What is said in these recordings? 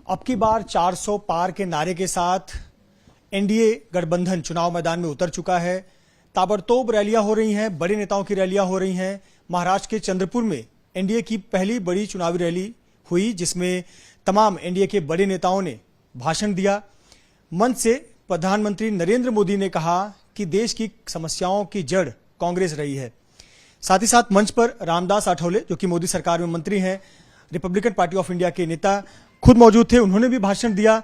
अब की बार 400 पार के नारे के साथ एनडीए गठबंधन चुनाव मैदान में उतर चुका है। ताबड़तोड़ रैलियां हो रही हैं, बड़े नेताओं की रैलियां हो रही हैं। महाराष्ट्र के चंद्रपुर में एनडीए की पहली बड़ी चुनावी रैली हुई, जिसमें तमाम एनडीए के बड़े नेताओं ने भाषण दिया। मंच से प्रधानमंत्री नरेंद्र मोदी ने कहा कि देश की समस्याओं की जड़ कांग्रेस रही है। साथ ही साथ मंच पर रामदास आठवले, जो कि मोदी सरकार में मंत्री हैं, रिपब्लिकन पार्टी ऑफ इंडिया के नेता, खुद मौजूद थे। उन्होंने भी भाषण दिया।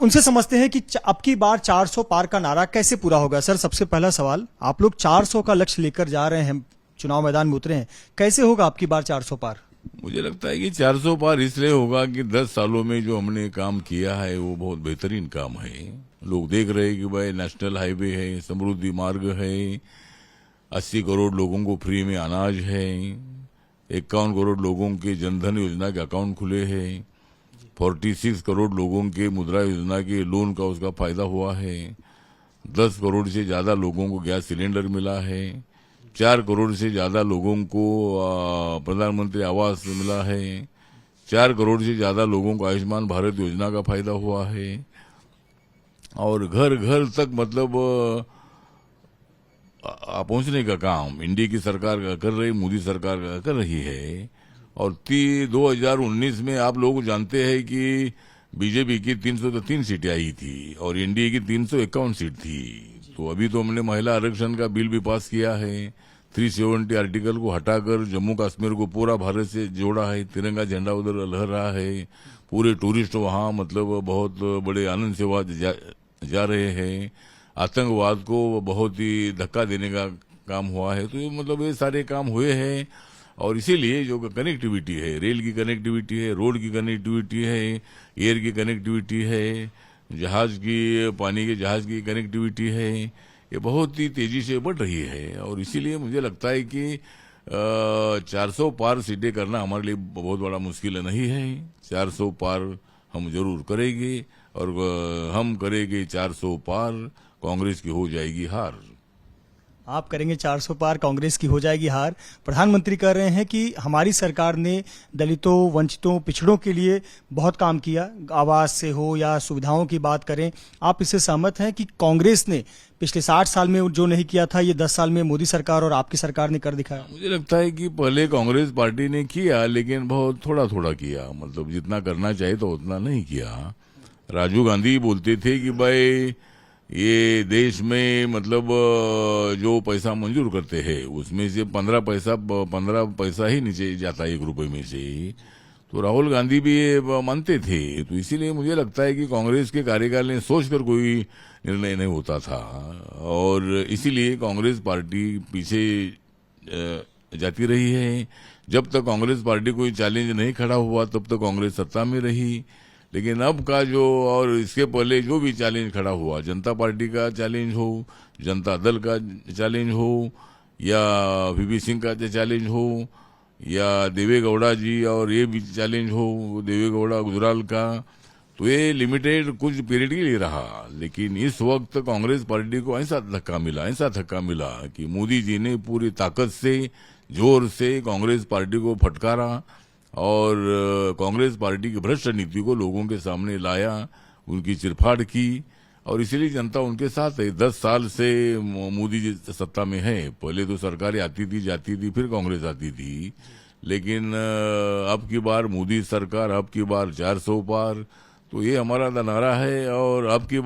उनसे समझते हैं कि अब की बार 400 पार का नारा कैसे पूरा होगा। सर, सबसे पहला सवाल, आप लोग 400 का लक्ष्य लेकर जा रहे हैं, चुनाव मैदान में उतरे हैं, कैसे होगा आपकी बार 400 पार? मुझे लगता है कि 400 पार इसलिए होगा कि 10 सालों में जो हमने काम किया है वो बहुत बेहतरीन काम है। लोग देख रहे हैं कि भाई नेशनल हाईवे है, समृद्धि मार्ग है, 80 करोड़ लोगों को फ्री में अनाज है, 51 करोड़ लोगों के जनधन योजना के अकाउंट खुले हैं, 46 करोड़ लोगों के मुद्रा योजना के लोन का उसका फायदा हुआ है, 10 करोड़ से ज्यादा लोगों को गैस सिलेंडर मिला है, 4 करोड़ से ज्यादा लोगों को प्रधानमंत्री आवास मिला है, 4 करोड़ से ज्यादा लोगों को आयुष्मान भारत योजना का फायदा हुआ है, और घर घर तक मतलब पहुंचने का काम इंडिया की सरकार कर रही, मोदी सरकार कर रही है। और 2019 में आप लोग जानते हैं कि बीजेपी की 303 सीटें आई थी और एनडीए की 351 सीट थी। तो अभी तो हमने महिला आरक्षण का बिल भी पास किया है। 370 आर्टिकल को हटाकर जम्मू कश्मीर को पूरा भारत से जोड़ा है। तिरंगा झंडा उधर लहर रहा है। पूरे टूरिस्ट वहां मतलब बहुत बड़े आनंद से वहां जा रहे हैं। आतंकवाद को बहुत ही धक्का देने का काम हुआ है। तो ये मतलब ये सारे काम हुए हैं। और इसीलिए जो कनेक्टिविटी है, रेल की कनेक्टिविटी है, रोड की कनेक्टिविटी है, एयर की कनेक्टिविटी है, जहाज की, पानी के जहाज की कनेक्टिविटी है, ये बहुत ही तेजी से बढ़ रही है। और इसीलिए मुझे लगता है कि 400 पार सीटें करना हमारे लिए बहुत बड़ा मुश्किल नहीं है। 400 पार हम जरूर करेंगे और हम करेंगे 400 पार, कांग्रेस की हो जाएगी हार। आप करेंगे 400 पार, कांग्रेस की हो जाएगी हार। प्रधानमंत्री कह रहे हैं कि हमारी सरकार ने दलितों, वंचितों, पिछड़ों के लिए बहुत काम किया, आवास से हो या सुविधाओं की बात करें। आप इससे सहमत हैं कि कांग्रेस ने पिछले 60 साल में जो नहीं किया था, ये 10 साल में मोदी सरकार और आपकी सरकार ने कर दिखाया? मुझे लगता है कि पहले कांग्रेस पार्टी ने किया, लेकिन बहुत थोड़ा थोड़ा किया। मतलब जितना करना चाहिए तो उतना नहीं किया। राजीव गांधी बोलते थे कि भाई ये देश में मतलब जो पैसा मंजूर करते हैं उसमें से 15 पैसा ही नीचे जाता है 1 रुपए में से। तो राहुल गांधी भी ये मानते थे। तो इसीलिए मुझे लगता है कि कांग्रेस के कार्यकाल ने सोचकर कोई निर्णय नहीं होता था और इसीलिए कांग्रेस पार्टी पीछे जाती रही है। जब तक कांग्रेस पार्टी कोई चैलेंज नहीं खड़ा हुआ तब तक कांग्रेस सत्ता में रही। लेकिन अब का जो और इसके पहले जो भी चैलेंज खड़ा हुआ, जनता पार्टी का चैलेंज हो, जनता दल का चैलेंज हो, या वीपी सिंह का चैलेंज हो, या देवेगौड़ा जी और ये भी चैलेंज हो, देवेगौड़ा गुजराल का, तो ये लिमिटेड कुछ पीरियड के लिए रहा। लेकिन इस वक्त कांग्रेस पार्टी को ऐसा धक्का मिला कि मोदी जी ने पूरी ताकत से, जोर से कांग्रेस पार्टी को फटकारा और कांग्रेस पार्टी की भ्रष्ट नीति को लोगों के सामने लाया, उनकी चिरफाड़ की। और इसीलिए जनता उनके साथ है। 10 साल से मोदी जी सत्ता में है। पहले तो सरकारें आती थी, जाती थी, फिर कांग्रेस आती थी। लेकिन अब की बार मोदी सरकार, अब की बार 400 पार, तो ये हमारा नारा है। और अब की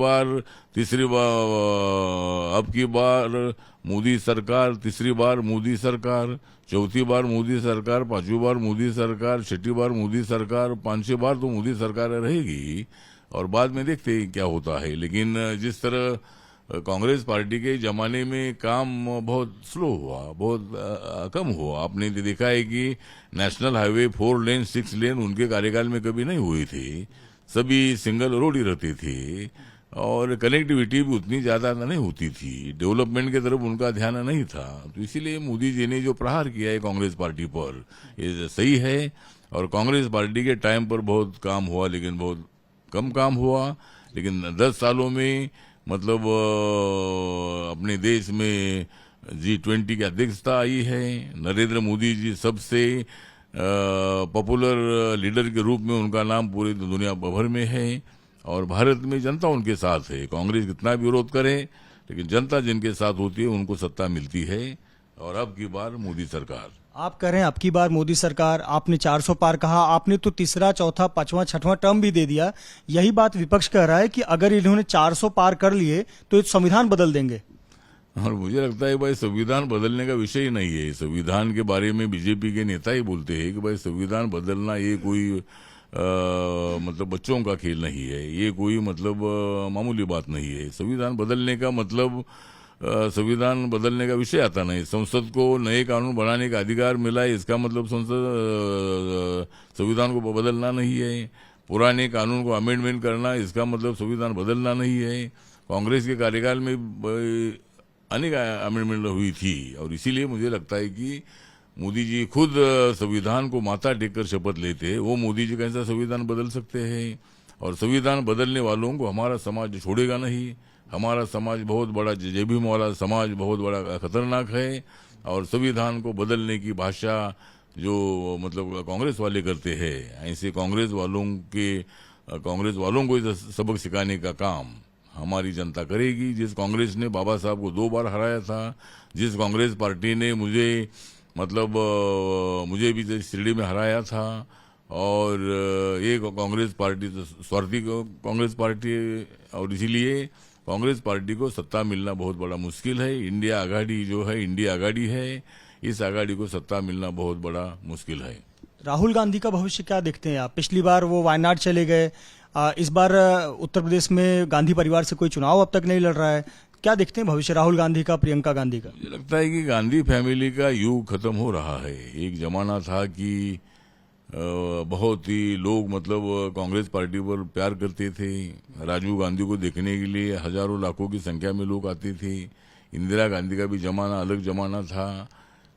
बार मोदी सरकार, तीसरी बार मोदी सरकार, चौथी बार मोदी सरकार, 5वीं बार मोदी सरकार, 6ठी बार मोदी सरकार, 5वीं बार तो मोदी सरकार रहेगी। और बाद में देखते हैं क्या होता है। लेकिन जिस तरह कांग्रेस पार्टी के जमाने में काम बहुत स्लो हुआ, बहुत कम हुआ। आपने देखा है कि नेशनल हाईवे 4 लेन 6 लेन उनके कार्यकाल में कभी नहीं हुए थे। सभी सिंगल रोड ही रहते थे और कनेक्टिविटी भी उतनी ज्यादा नहीं होती थी। डेवलपमेंट की तरफ उनका ध्यान नहीं था। तो इसीलिए मोदी जी ने जो प्रहार किया है कांग्रेस पार्टी पर, ये सही है। और कांग्रेस पार्टी के टाइम पर बहुत काम हुआ, लेकिन बहुत कम काम हुआ। लेकिन 10 सालों में मतलब अपने देश में G20 की अध्यक्षता आई है। नरेंद्र मोदी जी सबसे पॉपुलर लीडर के रूप में उनका नाम पूरी दुनिया भर में है और भारत में जनता उनके साथ है। कांग्रेस कितना भी विरोध करे लेकिन जनता जिनके साथ होती है उनको सत्ता मिलती है और अब की बार मोदी सरकार। आप कह रहे हैं अब की बार मोदी सरकार, आपने 400 पार कहा, आपने तो तीसरा, चौथा, पांचवा, छठवां टर्म भी दे दिया। यही बात विपक्ष कह रहा है कि अगर इन्होंने 400 पार कर लिए तो ये संविधान बदल देंगे। और मुझे लगता है भाई संविधान बदलने का विषय ही नहीं है। संविधान के बारे में बीजेपी के नेता ही बोलते हैं कि भाई संविधान बदलना ये कोई मतलब बच्चों का खेल नहीं है, ये कोई मतलब मामूली बात नहीं है। संविधान बदलने का मतलब संविधान बदलने का विषय आता नहीं। संसद को नए कानून बनाने का अधिकार मिला है, इसका मतलब संसद संविधान को बदलना नहीं है। पुराने कानून को अमेंडमेंट करना, इसका मतलब संविधान बदलना नहीं है। कांग्रेस के कार्यकाल में अनेक अमेंडमेंट हुई थी और इसीलिए मुझे लगता है कि मोदी जी खुद संविधान को माथा टेककर शपथ लेते हैं। वो मोदी जी कैसा संविधान बदल सकते हैं? और संविधान बदलने वालों को हमारा समाज छोड़ेगा नहीं। हमारा समाज बहुत बड़ा, जेबीम वाला समाज बहुत बड़ा खतरनाक है और संविधान को बदलने की भाषा जो मतलब कांग्रेस वाले करते हैं, ऐसे कांग्रेस वालों को सबक सिखाने का काम हमारी जनता करेगी। जिस कांग्रेस ने बाबा साहब को 2 बार हराया था, जिस कांग्रेस पार्टी ने मुझे भी शिरडी में हराया था और ये कांग्रेस पार्टी तो स्वार्थी कांग्रेस पार्टी है और इसीलिए कांग्रेस पार्टी को सत्ता मिलना बहुत बड़ा मुश्किल है। इंडिया आघाड़ी है, इस आघाड़ी को सत्ता मिलना बहुत बड़ा मुश्किल है। राहुल गांधी का भविष्य क्या देखते हैं आप? पिछली बार वो वायनाड चले गए, इस बार उत्तर प्रदेश में गांधी परिवार से कोई चुनाव अब तक नहीं लड़ रहा है। क्या देखते हैं भविष्य राहुल गांधी का, प्रियंका गांधी का? मुझे लगता है कि गांधी फैमिली का युग खत्म हो रहा है। एक जमाना था कि बहुत ही लोग मतलब कांग्रेस पार्टी पर प्यार करते थे। राजीव गांधी को देखने के लिए हजारों लाखों की संख्या में लोग आते थे। इंदिरा गांधी का भी जमाना अलग जमाना था,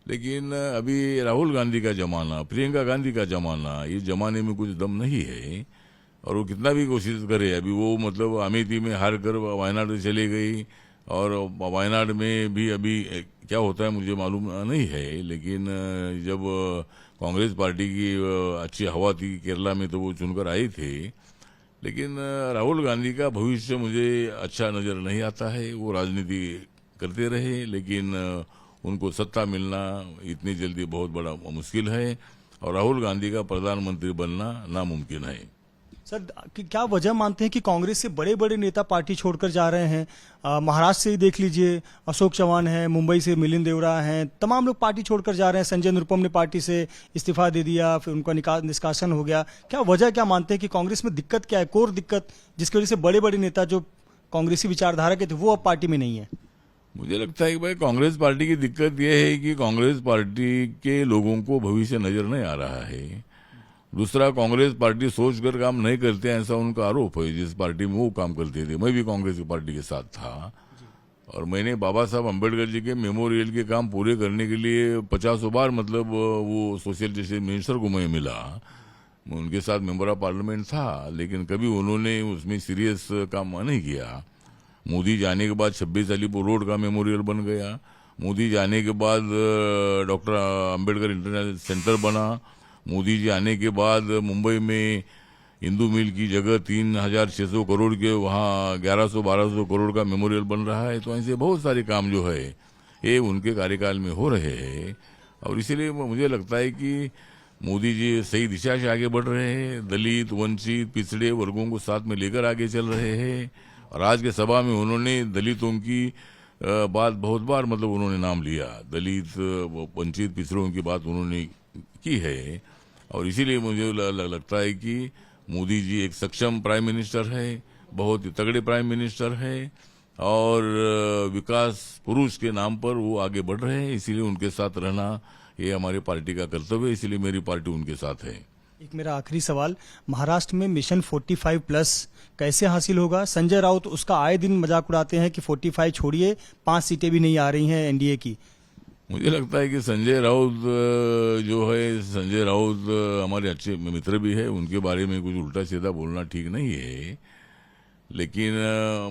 लेकिन अभी राहुल गांधी का जमाना, प्रियंका गांधी का जमाना, ये जमाने में कुछ दम नहीं है। और वो कितना भी कोशिश करे, अभी वो मतलब अमेठी में हार कर वायनाड में चले गई और वायनाड में भी अभी क्या होता है मुझे मालूम नहीं है। लेकिन जब कांग्रेस पार्टी की अच्छी हवा थी केरला में तो वो चुनकर आए थे। लेकिन राहुल गांधी का भविष्य मुझे अच्छा नजर नहीं आता है। वो राजनीति करते रहे लेकिन उनको सत्ता मिलना इतनी जल्दी बहुत बड़ा मुश्किल है और राहुल गांधी का प्रधानमंत्री बनना नामुमकिन है। सर, क्या वजह मानते हैं कि कांग्रेस से बड़े बड़े नेता पार्टी छोड़कर जा रहे हैं? महाराष्ट्र से ही देख लीजिए, अशोक चौहान है, मुंबई से मिलिंद देवरा हैं, तमाम लोग पार्टी छोड़कर जा रहे हैं। संजय निरुपम ने पार्टी से इस्तीफा दे दिया, फिर उनका निष्कासन हो गया। क्या वजह क्या मानते हैं कि कांग्रेस में दिक्कत क्या है, कोर दिक्कत, जिसकी वजह से बड़े बड़े नेता जो कांग्रेसी विचारधारा के थे वो अब पार्टी में नहीं है? मुझे लगता है कि भाई कांग्रेस पार्टी की दिक्कत यह है कि कांग्रेस पार्टी के लोगों को भविष्य नजर नहीं आ रहा है। दूसरा, कांग्रेस पार्टी सोचकर काम नहीं करते ऐसा उनका आरोप है। जिस पार्टी में वो काम करते थे, मैं भी कांग्रेस की पार्टी के साथ था और मैंने बाबा साहब अम्बेडकर जी के मेमोरियल के काम पूरे करने के लिए 50 बार मतलब वो सोशल जस्टिस मिनिस्टर को मैं मिला, मैं उनके साथ मेंबर ऑफ पार्लियामेंट था, लेकिन कभी उन्होंने उसमें सीरियस काम नहीं किया। मोदी जाने के बाद 26 अलीपुर रोड का मेमोरियल बन गया। मोदी जाने के बाद डॉक्टर अम्बेडकर इंटरनेशनल सेंटर बना। मोदी जी आने के बाद मुंबई में हिंदू मिल की जगह 3600 करोड़ के वहाँ 1100-1200 करोड़ का मेमोरियल बन रहा है। तो ऐसे बहुत सारे काम जो है ये उनके कार्यकाल में हो रहे हैं और इसीलिए मुझे लगता है कि मोदी जी सही दिशा से आगे बढ़ रहे हैं। दलित, वंचित, पिछड़े वर्गों को साथ में लेकर आगे चल रहे हैं और आज के सभा में उन्होंने दलितों की बात बहुत बार मतलब उन्होंने नाम लिया। दलित, वंचित, पिछड़ों की बात उन्होंने की है और इसीलिए मुझे लगता है कि मोदी जी एक सक्षम प्राइम मिनिस्टर है, बहुत ही तगड़े प्राइम मिनिस्टर है और विकास पुरुष के नाम पर वो आगे बढ़ रहे हैं। इसीलिए उनके साथ रहना ये हमारी पार्टी का कर्तव्य है, इसीलिए मेरी पार्टी उनके साथ है। एक मेरा आखिरी सवाल, महाराष्ट्र में मिशन 45+ कैसे हासिल होगा? संजय राउत उसका आए दिन मजाक उड़ाते हैं कि 45 छोड़िए 5 सीटें भी नहीं आ रही हैं एनडीए की। मुझे लगता है कि संजय राउत हमारे अच्छे मित्र भी है, उनके बारे में कुछ उल्टा सीधा बोलना ठीक नहीं है। लेकिन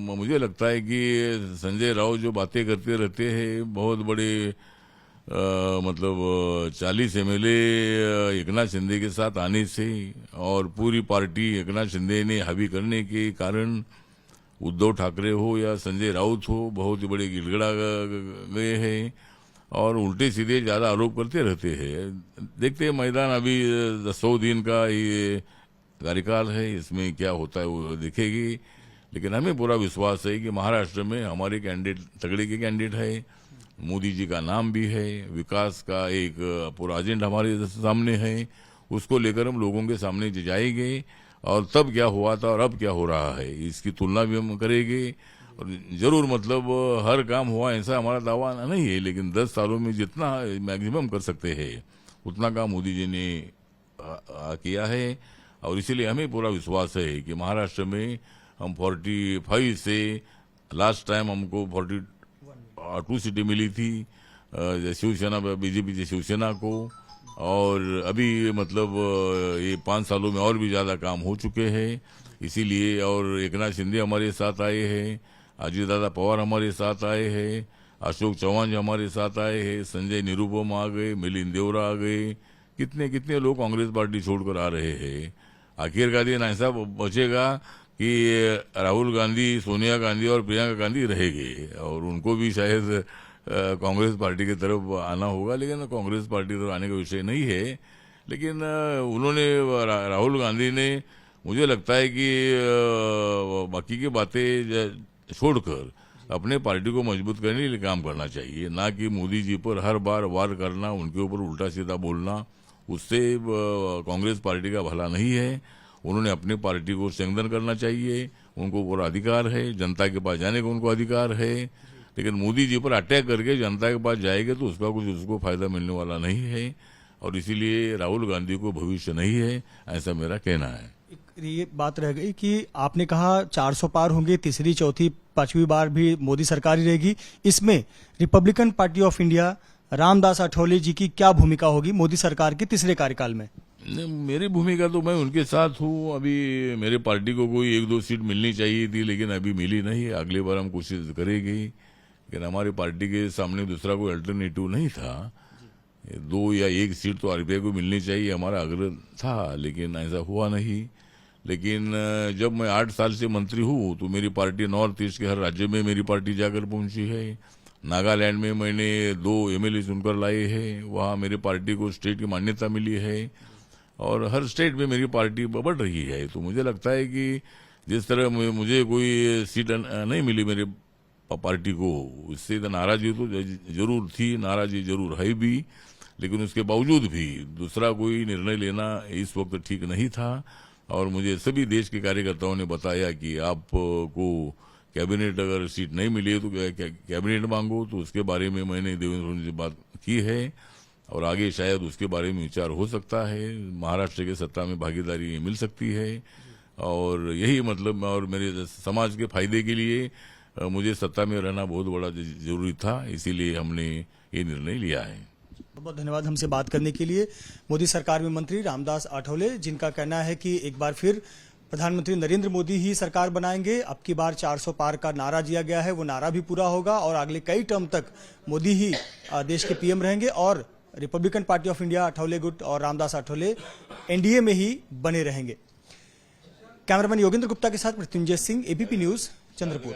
मुझे लगता है कि संजय राउत जो बातें करते रहते हैं बहुत बड़े मतलब 40 MLA एकनाथ शिंदे के साथ आने से और पूरी पार्टी एकनाथ शिंदे ने हावी करने के कारण उद्धव ठाकरे हो या संजय राउत हो बहुत बड़े गिड़गिड़ा गए हैं और उल्टे सीधे ज्यादा आरोप करते रहते हैं। देखते हैं मैदान, अभी 100 दिन का ये कार्यकाल है, इसमें क्या होता है वो देखेगी। लेकिन हमें पूरा विश्वास है कि महाराष्ट्र में हमारे कैंडिडेट तगड़े के कैंडिडेट है, मोदी जी का नाम भी है, विकास का एक पूरा एजेंडा हमारे सामने है, उसको लेकर हम लोगों के सामने जाएंगे और तब क्या हुआ था और अब क्या हो रहा है इसकी तुलना भी हम करेंगे। और जरूर मतलब हर काम हुआ ऐसा हमारा दावा नहीं है, लेकिन 10 सालों में जितना मैक्सिमम कर सकते हैं उतना काम मोदी जी ने किया है और इसीलिए हमें पूरा विश्वास है कि महाराष्ट्र में हम 45 से लास्ट टाइम हमको 42 सीटें मिली थी शिवसेना बीजेपी से शिवसेना को, और अभी मतलब ये 5 सालों में और भी ज्यादा काम हो चुके हैं। इसीलिए और एकनाथ शिंदे हमारे साथ आए हैं, अजीत दादा पवार हमारे साथ आए हैं, अशोक चौहान जी हमारे साथ आए हैं, संजय निरुपम आ गए, मिलिंद देवरा आ गए, कितने कितने लोग कांग्रेस पार्टी छोड़कर आ रहे हैं। आखिरकार दिन ऐसा बचेगा कि राहुल गांधी, सोनिया गांधी और प्रियंका गांधी रहेंगे और उनको भी शायद कांग्रेस पार्टी की तरफ आना होगा, लेकिन कांग्रेस पार्टी की तरफ आने का विषय नहीं है। लेकिन उन्होंने राहुल गांधी ने मुझे लगता है कि बाकी की बातें छोड़कर अपने पार्टी को मजबूत करने के लिए काम करना चाहिए, ना कि मोदी जी पर हर बार वार करना, उनके ऊपर उल्टा सीधा बोलना। उससे कांग्रेस पार्टी का भला नहीं है। उन्होंने अपनी पार्टी को स्ट्रेंथन करना चाहिए, उनको पूरा अधिकार है, जनता के पास जाने का उनको अधिकार है। लेकिन मोदी जी पर अटैक करके जनता के पास जाएंगे तो उसका कुछ उसको फायदा मिलने वाला नहीं है और इसीलिए राहुल गांधी को भविष्य नहीं है, ऐसा मेरा कहना है। ये बात रह गई कि आपने कहा 400 पार होंगे, तीसरी चौथी पांचवी बार भी मोदी सरकार ही रहेगी। इसमें Republican Party of India Ramdas Athawale ji की क्या भूमिका होगी मोदी सरकार के तीसरे कार्यकाल में? मेरी भूमिका तो मैं उनके साथ हूँ। अभी मेरे पार्टी को कोई 1-2 सीट मिलनी चाहिए थी, लेकिन अभी मिली नहीं। अगली बार हम कोशिश करेंगे, लेकिन हमारी पार्टी के सामने दूसरा कोई अल्टरनेटिव नहीं था। 2 या 1 सीट तो आरपीआई को मिलनी चाहिए हमारा आग्रह था, लेकिन ऐसा हुआ नहीं। लेकिन जब मैं 8 साल से मंत्री हूँ तो मेरी पार्टी नॉर्थ ईस्ट के हर राज्य में मेरी पार्टी जाकर पहुंची है। नागालैंड में मैंने 2 MLA चुनकर लाए हैं, वहाँ मेरी पार्टी को स्टेट की मान्यता मिली है और हर स्टेट में मेरी पार्टी बढ़ रही है। तो मुझे लगता है कि जिस तरह मुझे कोई सीट नहीं मिली मेरे पार्टी को, उससे तो नाराजगी तो जरूर थी, नाराजगी जरूर है भी, लेकिन उसके बावजूद भी दूसरा कोई निर्णय लेना इस वक्त ठीक नहीं था। और मुझे सभी देश के कार्यकर्ताओं ने बताया कि आपको कैबिनेट अगर सीट नहीं मिली तो कैबिनेट मांगो। तो उसके बारे में मैंने देवेंद्र से बात की है और आगे शायद उसके बारे में विचार हो सकता है। महाराष्ट्र के सत्ता में भागीदारी मिल सकती है और यही मतलब और मेरे समाज के फायदे के लिए मुझे सत्ता में रहना बहुत बड़ा जरूरी था, इसीलिए हमने ये निर्णय लिया है। बहुत धन्यवाद हमसे बात करने के लिए। मोदी सरकार में मंत्री रामदास आठवले, जिनका कहना है कि एक बार फिर प्रधानमंत्री नरेंद्र मोदी ही सरकार बनाएंगे। अब की बार 400 पार का नारा दिया गया है, वो नारा भी पूरा होगा और अगले कई टर्म तक मोदी ही देश के पीएम रहेंगे और Republican Party of India Athawale गुट और रामदास आठवले एनडीए में ही बने रहेंगे। कैमरामैन योगेंद्र गुप्ता के साथ मृत्युंजय सिंह, एबीपी न्यूज, चंद्रपुर।